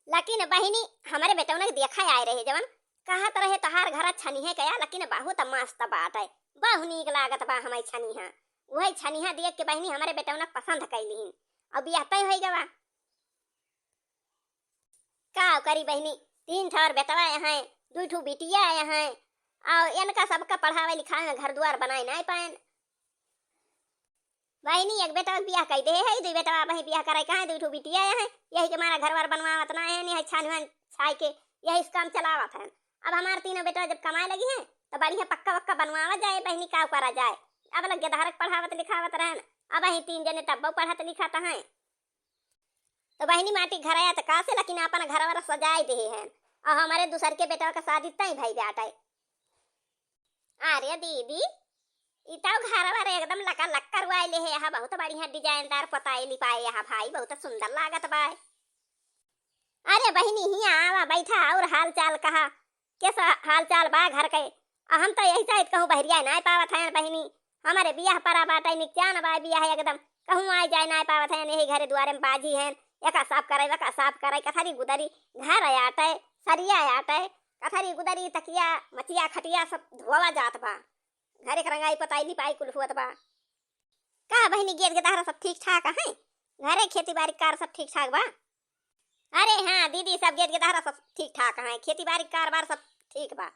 लेकिन बहिनी हमारे बेटौन के देखा आए रहे जवन कहत रहे तहार घर छनी है कया, लेकिन बहुत मस्त बात है, बहु नीक लागत बा हमारी छनी है। वही छनिया देख के बहिनी हमारे बेटौन पसंद कैली अब बियाह तय हो गवा। का करी बहिनी, 3 ठोर बेटवा यहाँ, 2 ठू बिटिया यहाँ, और इनका सबका पढ़ावे लिखावे में घर द्वार बनाए नहीं पाए। बहिनी एक बेटा बियाह कह दे है, 2 बेटा बही बियाह करे कहा, 2 ठू बिटिया है, यही के मारा घर वार बनवावत ना है, नहीं छानवन छाई के यही इस काम चलावत है। अब हमारे 3 बेटा जब कमाए लगी हैं तो बढ़िया पक्का वक्का बनवावा जाए बहिनी, का करा जाए। अब लग धारक पढ़ावत लिखावत रहन, अब ही 3 जने तब पढ़त लिखात हैं। तो बहिनी माटी घर आया तो का से, लेकिन अपन घर वाला सजाए दे हैं, और हमारे दूसर के बेटा का शादी तय भाई बेटा। अरे दीदी इताऊ घर वाले एकदम लका लक करवाए ले है, यहाँ बहुत बढ़िया डिजाइनदार पताई लिपाए यहाँ भाई, बहुत सुंदर लागत बा। अरे बहिनी ही आवा बैठा, और हाल चाल कहा, कैसा हाल चाल बा घर के। हम तो यही शायद कहूँ बहरिया नहीं पावत है बहिनी, हमारे बियाह परा बाटा निचान बा बियाह एकदम कहूँ आए जाए नहीं पावत है, यही घरे द्वारे में बाजी है, एका साफ करे वका साफ करे, कथरी गुदरी घर आटे सरिया आटे, कथरी गुदरी तकिया मचिया खटिया सब धोवा जात बा, घरे के रंगाई पताई लिपाई कुल हुआ बा। का बहिनी गेट के दहरा सब ठीक ठाक है, घरे खेती बाड़ी कार सब ठीक ठाक बा। अरे हाँ दीदी सब गेट के दहरा सब ठीक ठाक है, खेती बाड़ी कारबार सब ठीक बा।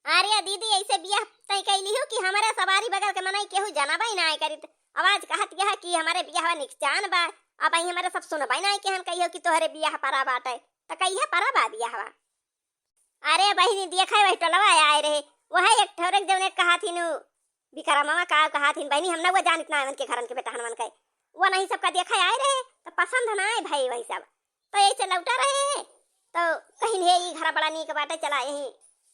अरे दीदी ऐसे बियाह तय कैली हो कि हमारे सवारी बगल के मनाई केहू जानबा ही ना करी, आवाज कहत यह कि हमारे बियाह निकचान बा, अब आई हमारे सब सुनबा ही ना कि हम कहियो कि तोहरे बियाह परा बाटे, तो कहिया परा बा बियाह बा। अरे बहिनी देखा वही टोलवा आए रहे, वह एक ठोरक जौन कहा थी नु विक्रमवा का कहा थी बहिनी, हमने वो जानित ना के घरन के बेटा हनवन के, वो नहीं सबका देखा आए रहे तो पसंद ना आए भाई वही सब, तो ऐसे लौटा रहे हैं। तो कहीं है ये घर बड़ा नीक बाटे, चला यही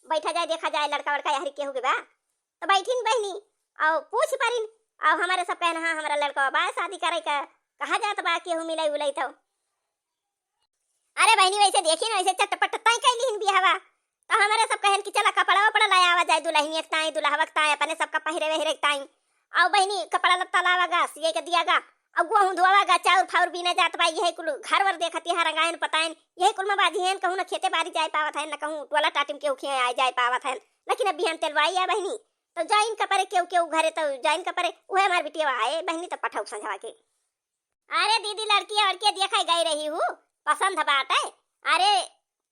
बैठा जाए देखा जाए लड़का वड़का यार केहू के बा, तो बैठिन बहनी और पूछ परिन, और हमारे सब कहना हाँ हमारा लड़का बा शादी करे का कहा जात बा केहू मिले उलई तो। अरे बहनी वैसे देखी ना वैसे चटपट तय कैलीन बियाहवा, तो हमारे सब कहन कि चला कपड़ा वपड़ा लाया आवा जाए, दुल्हनी एक ताई दुल्हा वक्त ताई अपने सबका पहिरे वहरे ताई, और बहनी कपड़ा लत्ता लावागा सिए के दियागा, और गेहूं धोवागा चाउर फाउर बीना जात बा, यही कुल घर वर देखती है रंगायन पतायन, यही कुल में बाजी है, कहूँ ना खेते बाड़ी जाए पावत है, न कहूँ टोला टाटिम के उखे आ जाए पावत है, लेकिन अभी हम तेलवाई है बहनी, तो जाइन कपरे केहू घरे तो जाइन कपरे वह हमारे बिटिया आए बहनी तो पठाऊ समझवा के। अरे दीदी लड़की लड़की देखा गई रही हूँ पसंद बात है। अरे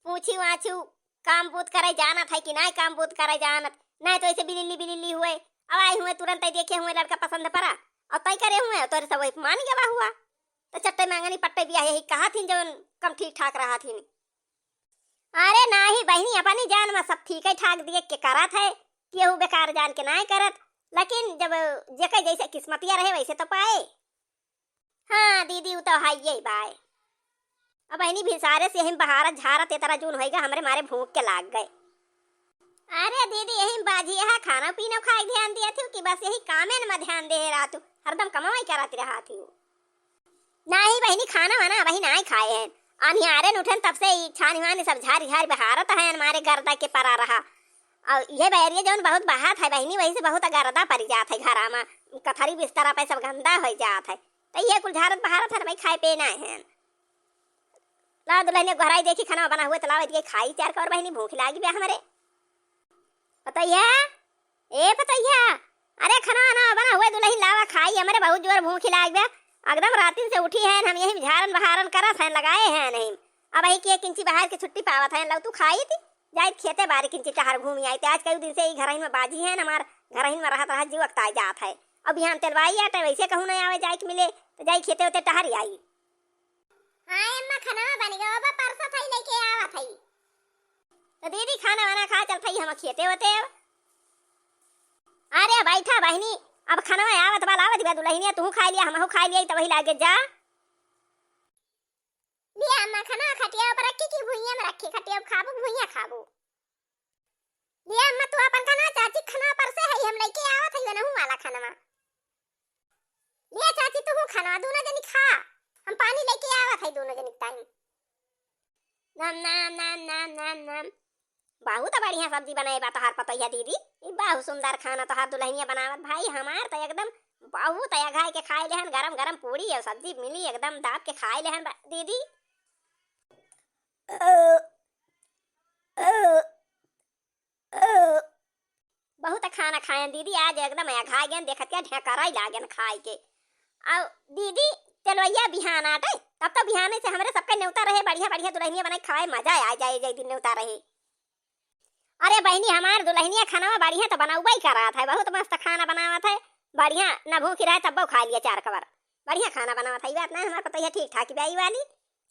पूछी वाछू काम बूत करे जानत है कि नहीं, काम बूत करे जानत नहीं तो ऐसे बिलिल्ली बिलिल्ली हुए, अब आए हुए तुरंत ही देखे हुए लड़का पसंद पड़ा और तय करे हुए तो सब मान गवा हुआ, तो चट्टे मांगनी पट्टे बिया यही कहा थी जो कम ठीक ठाक रहा थी। अरे नहीं बहनी अपनी जान में सब ठीक है ठाक देख के करत है, केहू बेकार जान के नहीं करत, लेकिन जब जेके जैसे किस्मतिया रहे वैसे तो पाए। हाँ दीदी वो तो है यही बाय, अब बहनी भिसारे से हम बहारत झारत तेरा जून होएगा हमारे मारे भूख के लाग गए। अरे दीदी यही बाजी है खाना पीना खाए ध्यान दिया थी कि बस यही कामेन में ध्यान दे रहा तू, हरदम कमाई कराती रहा थी। नहीं बहनी खाना वाना वही नहीं खाए हैं, अनियारे उठन तब से छानी वानी सब झारी झारी बहारत है हमारे गर्दा के परा रहा, और ये बैरिया जौन बहुत बहात है बहनी वही से बहुत गर्दा पड़ जात है, घर में कथरी बिस्तर पे सब गंदा हो जात है, तो ये कुल झारत बहारत है भाई खाए पे नहीं है। ला दुल्हन घराई देखी खाना बना हुआ तो लाओ ये खाई चार कर बहनी भूख लागी बे हमारे। पतैया ए पतैया, अरे खाना ना बना हुआ दुल्हन लावा खाई, हमारे बहुत जोर भूख लाग बे, एकदम रातिन से उठी है हम यही झारन बहारन करत हैं लगाए हैं नहीं, अब यही के किंची बाहर की छुट्टी पावत है, लो तू खाई थी जाए खेते बारी किंची टहर घूमी आई, आज कई दिन से ही घर में बाजी है हमार घर में रहत रहा जीव वक्त आ जात है, अब यहाँ तेलवाई आटे वैसे कहूँ नहीं आवे जाए मिले तो जाए खेते होते टहर आई। हाँ अम्मा खाना बन गया बा परसों थई लेके आवा थई, तो दीदी खाना वाना खा चल थई हम खेते होते अब। अरे बैठा बहनी अब खाना आवत बा लावत बा दुल्हनिया तू खा लिया हमहु खा लिया तो वही लागे जा लिया अम्मा खाना खटिया पर रखी की भुइया में रखी खटिया खाबू भुइया खाबू लिया अम्मा तू अपन खाना चाची खाना पर से है हम लेके आवत हई बनहु वाला खाना लिया चाची तू खाना दोनों जनी खा, हम पानी लेके आवत है दोनों जनी टाइम। नम नम नम नम नम नम बहुत बढ़िया सब्जी बनाए बा तोहार पतैया दीदी, ई बहुत सुंदर खाना तोहार दुल्हनिया बनावत भाई, हमार तो एकदम बहुत अघाय के खाए लेहन, गरम गरम पूरी और सब्जी मिली एकदम दाब के खाए लेहन दीदी। बहुत खाना खाए दीदी आज एकदम खा गए देखत क्या ढेकरा ही लागन खाए के। अब दीदी चलवैया बिहान आटे तब तो बिहाने से हमरे सबके न्योता रहे बढ़िया बढ़िया दुल्हनिया बनाए खाए मजा आ जाए जय दिन न्योता रहे। अरे बहनी हमार दुल्हनिया खाना बढ़िया तो बनाऊबा ही कर रहा था बहुत मस्त खाना बनावा था बढ़िया न भूख रहा तब खा लिया 4 कवर बढ़िया खाना बनावा था। बात ना हमारे पता ठीक ठाक ब्याई वाली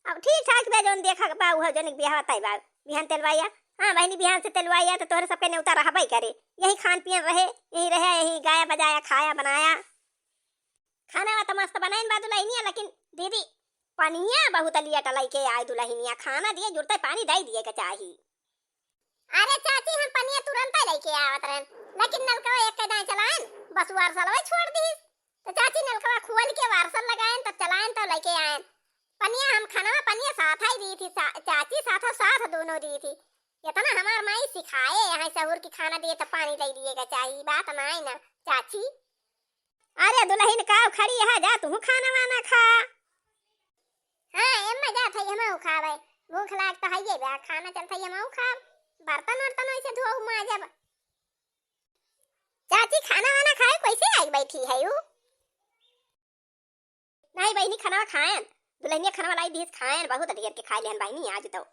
अब ठीक ठाक ब्याह जोन देखा बा वो जोन ब्याह होता है बिहान तेलवाइया। हाँ बहनी बिहान से तेलवाइया तो तोहरे सबके न्योता रहा करे यही खान पियन रहे यही रहे यही गाया बजाया खाया बनाया खाना तो मस्त बनाए बा दुल्हनिया। लेकिन दीदी पनिया बहुत लिया टलाई के आए दुल्हनिया खाना दिए जुड़ते पानी दे दिए के चाहिए। अरे चाची हम पनिया तुरंत लेके आवत रहन लेकिन नलकवा एक के दाएं चलाएं बस वारसलवा छोड़ दी तो चाची नलकवा खोल के वारसल लगाएं तब चलाएं तो लेके आए पनिया हम खाना पनिया साथ ही दी थी चाची साथ दोनों दी थी। इतना हमार माई सिखाए यहाँ सहूर की खाना दिए तो पानी दे दिएगा चाहिए बात ना आई ना चाची। अरे दुल्हन का खड़ी है जा तू खाना वाना खा। हाँ एम्मा जा थई हम खावे भूख लागता है ये बा खाना चलता है हम खा बर्तन वर्तन ऐसे धो माजब। चाची खाना वाना खाए कैसे आई बैठी है यू नहीं बहनी खाना खाएं दुल्हनिया खाना लाई दी खाएं बहुत ढेर के खाए लेन बहनी आज तो।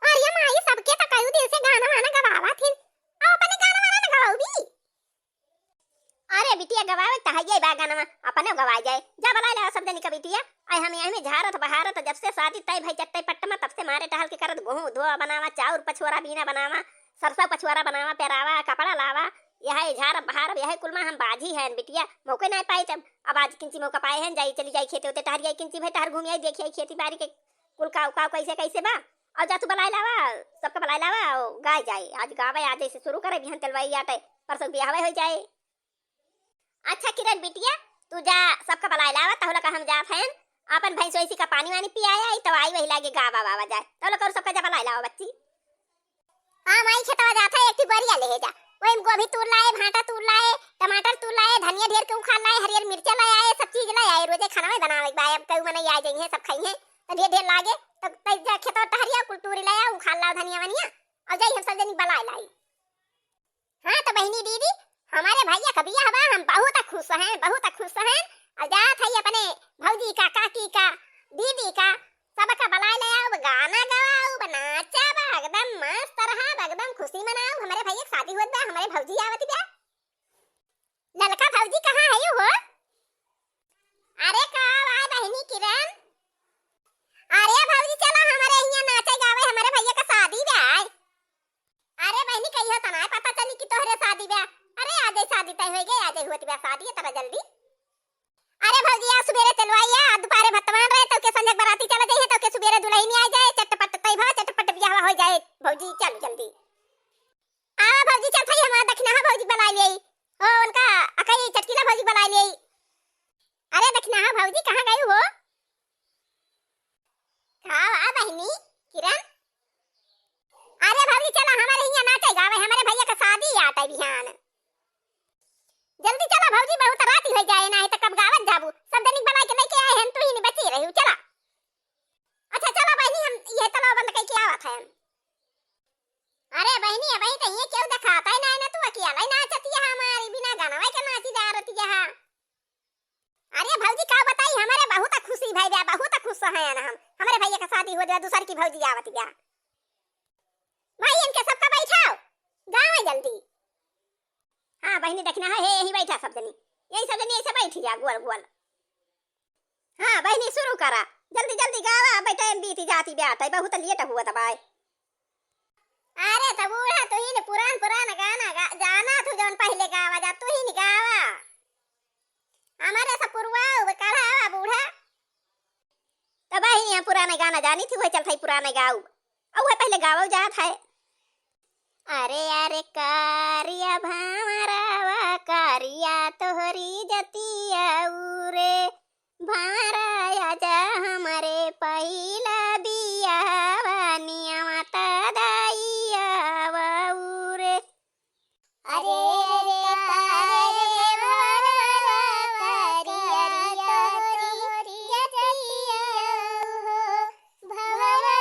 अरे माई सबके तो कई दिन से गाना वाना गवावा थी अब अपने गाना वाना ना गवाऊ भी। अरे बिटिया गवावे त है बा गाना में अपने गवाए जाए जा बला ले सब जनी का बिटिया आई हम यहीं में झारत बहारत जब से शादी तय भाई चट्टे पट्ट में तब से मारे टहल के करत गेहूं धोआ बनावा चाउर पछुआरा बीना बनावा सरसा पछुआरा बनावा पेरावा कपड़ा लावा यह झार बहार यह कुलमा हम बाजी है बिटिया मौके नहीं पाई तब अब आज किंची मौका पाए हैं जाई चली जाई खेते होते टहर जाई किंची भाई टहर घूम आई देखिए खेती बाड़ी के कुल का कैसे कैसे बा और जा तू बलाई लावा सबका बलाई लावा गाय जाए आज गावे आज से शुरू करे बिहान तेलवाई आटे परसों बियाह हो जाए। अच्छा किरण बिटिया तू जा सबका बलाई लावा तहुला का हम जात हैं अपन भैंस वैसी का पानी वानी पियाया आई तो आई वही लागे गावा वावा जाए तहुला कर सबका जा बलाई लावा बच्ची। हां माई खेतवा जात है एक बरिया ले जा ओए गोभी तूर लाए भाटा तूर लाए टमाटर तूर लाए धनिया ढेर के उखा लाए हरियर मिर्चा लाए आए सब चीज लाए आए रोजे खाना में बनावे बाय अब कऊ मने आ जाई है सब खाई है तो ढेर लागे तो तै खेतवा टहरिया कुल तूरी लाया उखा ला धनिया वनिया और जाई हम सब जनी बलाई लाई। हां तो बहनी दीदी हमारे भैया का बियाह बा हम बहुत खुश हैं और जात है अपने भौजी का काकी का दीदी का सबका बलाई ले आओ गाना गवाओ नाचा बा एकदम मस्त रहा एकदम खुशी मनाओ हमारे भैया की शादी होत बा हमारे भौजी आवत बा। ललका भौजी कहां है यू हो। अरे का आए बहनी किरण अरे भौजी चला हमारे यहां नाचे गावे हमारे भैया का शादी बा। अरे बहनी कहियो त ना पता चली कि तोहरे शादी बा अरे आजे शादी तय हो गई आजे होत बा शादी तरह जल्दी। अरे भौजी आ सुबेरे तेलवाइया दोपहरे भतवान रहे तो के संजय बराती चला जाइए तो के सुबेरे दुल्हनी आ जाए चटपट तय भा चटपट ब्याह हो जाए भौजी चल जल्दी आ भौजी चल थई हमार दक्षिणा भौजी बुला ले ओ उनका अकई चटकीला भौजी बुला ले। अरे दक्षिणा भौजी कहां गई हो। हां आ बहनी किरण अरे भौजी चला हमारे यहां नाचे गावे हमारे भैया का शादी आता बिहान जल्दी चला भौजी बहुत रात हो जाए ना तो कब गावत जाबू सब जनी बना के लेके आए हैं तू ही नहीं बची रही चला। अच्छा चलो बहनी हम ये तलाव बंद करके आवत हैं। अरे बहनी अब तो ये क्यों दिखाता है ना तू अकेला नाचती है हमारी बिना गाना के नाची जा रही है। अरे भौजी का बताई हमारे बहुत खुशी भाई बा बहुत खुश हैं ना हम हमारे भैया का शादी हो गया दूसर की भौजी आवत बा भाई इनके सबका बैठाओ गाँव जल्दी। हाँ बहनी देखना है यही बैठा सब जनी यही सब जनी ऐसे बैठी जा गोल गोल। हाँ बहनी शुरू करा जल्दी जल्दी गावा बेटा बीती जाती ब्याह बहुत लेट हुआ दबाए। अरे तब बूढ़ा तू ही ने पुरान गाना जाना तू जौन पहले गावा जा तू ही ने गावा हमारे सब पुरवाओ कढ़ावा बूढ़ा तब ही यहाँ पुराने गाना जानी थी वही चलता ही पुराने गाऊ और वह पहले गावा जात है। अरे अरे कारिया भामरावा कारिया तोहरी जतिया उरे भाराया जा हमारे पहिला बियाहवा नियमा दाइया उरे। अरे अरे कारिया भामरावा कारिया तोहरी जतिया भवरा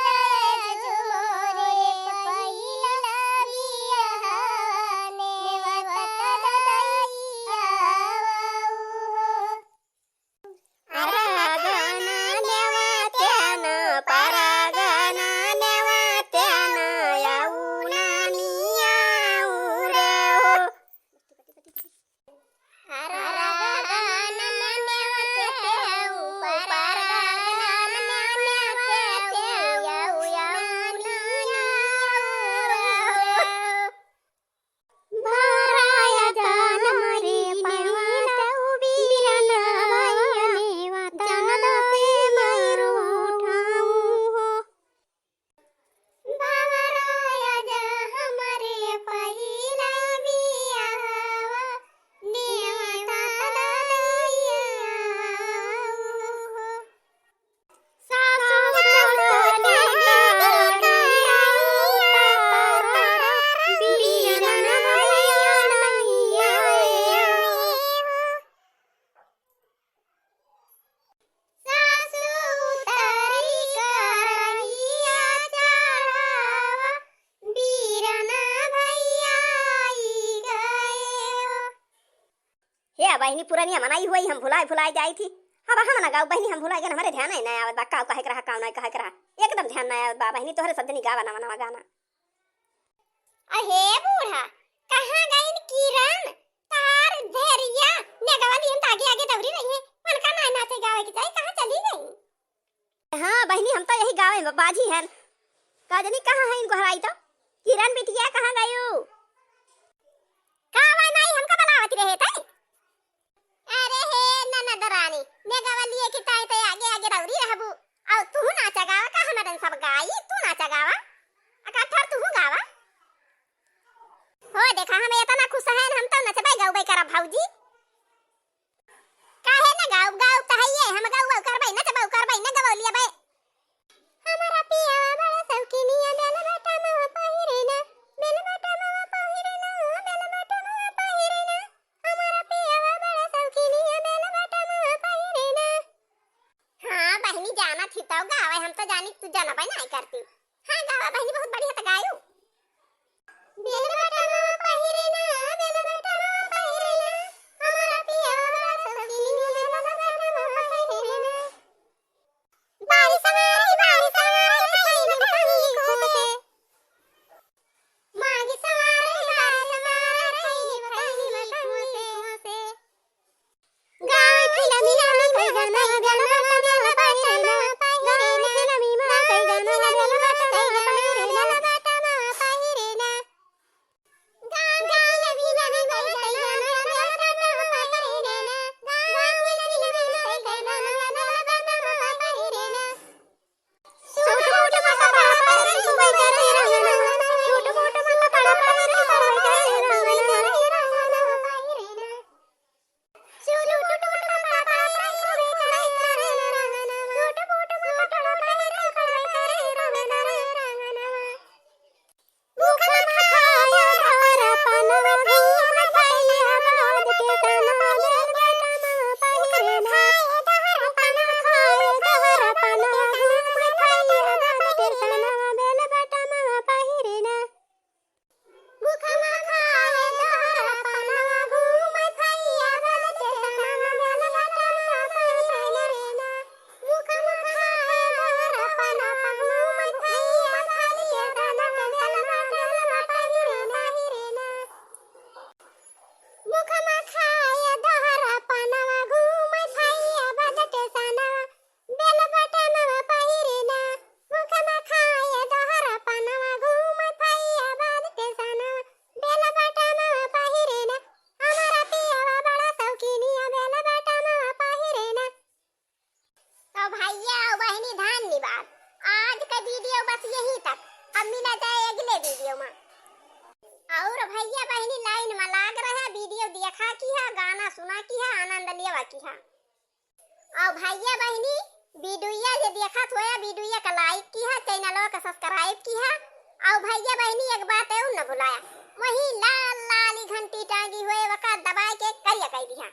बहनी पुरानी मनाई हुई हम भुलाई जाई थी। अब हम ना गाओ बहनी हम भुला गए हमारे ध्यान नहीं आवत बा का कहे के रहा का नहीं कहे के रहा एकदम ध्यान नहीं आवत बा बहनी तोहरे सब जनी गावा ना गाना। अहे बूढ़ा कहां गई किरण तार धैर्या ने गावा दी हम आगे आगे दौड़ी रही है मन का ना नाचे गावे की जाई कहां चली गई। हां बहनी हम तो यही गावे में बाजी है का जनी कहां है इनको हराई तो किरण बिटिया कहां गयो कावा नहीं हमका बुलावत रहे थे। अरे हे ननद रानी मैं गावा लिए कि ताई ते आगे आगे दौड़ी रहबू और तू नाचा गावा का हमरन सब गाई तू नाचा गावा अकाठर तू गावा हो देखा हम इतना खुश हैं हम तो नचबे गाउबे करब भौजी काहे न गाउ त हइए हम गाउ करबै नचबे करबै न गवलिया बे हमारा पिया बड़ा सौकिनिया बेल बेटा मावा पहिरे ना बेल बेटा मावा पहिरे ना बेल बेटा मावा पहिरे ना हमारा पिया बड़ा सौकिनिया बेल बेटा मावा पहिरे ना। हां बहनी जाना थी तो गावे हम तो जानी तू जाना भाई नहीं करती। हां गावा बहनी बहुत बढ़िया तो गायो बेल बेटा मावा पहिरे ना बेल बेटा मावा पहिरे ना हमारा पिया बड़ा सौकिनिया बेल बेटा मावा पहिरे ना। बारिश हमारी खैनी में पानी खोसे मागी सवारी बारिश हमारी खैनी में पानी खोसे गाय खिलमी में कई गाना बेल बेटा मावा पहिरे ना गाय खिलमी में कई गाना बेल बेटा मावा पहिरे ना बेटा मावा पहिरे ना गाय खिलमी में कई गाना बेल बेटा मावा पहिरे ना गाय खिलमी में कई गाना बेल बेटा मावा पहिरे ना। छोट मोट मका बड़ा पैर सुबह करे रंगना छोट मोट मका बड़ा पैर सुबह करे रंगना छोट मोट मका बड़ा पैर सुबह करे रंगना छोट मोट मका बड़ा पैर सुबह करे रंगना मुख में खाया धारा पनवा घूम भैया बाद के तना बेल बेटा मावा पहिरे ना धारा पनवा खाया धारा पनवा घूम भैया बाद के तना बेल बेटा मावा पहिरे ना मुख में खाया धारा पनवा घूम भैया बाद के तना बेल बेटा मावा पहिरे ना मुख में खाया धारा पनवा घूम भैया बाद के तना बेल बेटा मावा पहिरे ना मुख में खाया धारा पनवा घूम भैया बाद के तना बेल बेटा मावा पहिरे ना मुख में खाया धारा पनवा घूम भैया बाद के तना बेल बेटा मावा पहिरे ना हमारा पियावा बड़ा शौकीनिया बेल बेटा मावा पहिरे ना। तो भैया और बहनी धन्यवाद आज का वीडियो बस यही तक अब मिला जाए अगले वीडियो में और भैया बहनी लाइन में लाग रहा वीडियो देखा की है गाना सुना की है आनंद लिया की है और भैया बहनी वीडियो जे देखा तो है वीडियो का लाइक की है चैनल का सब्सक्राइब की है और भैया बहनी एक बात है न भुलाया वही लाल लाल घंटी टांगी हुए वका दबा के करिया कह दिया।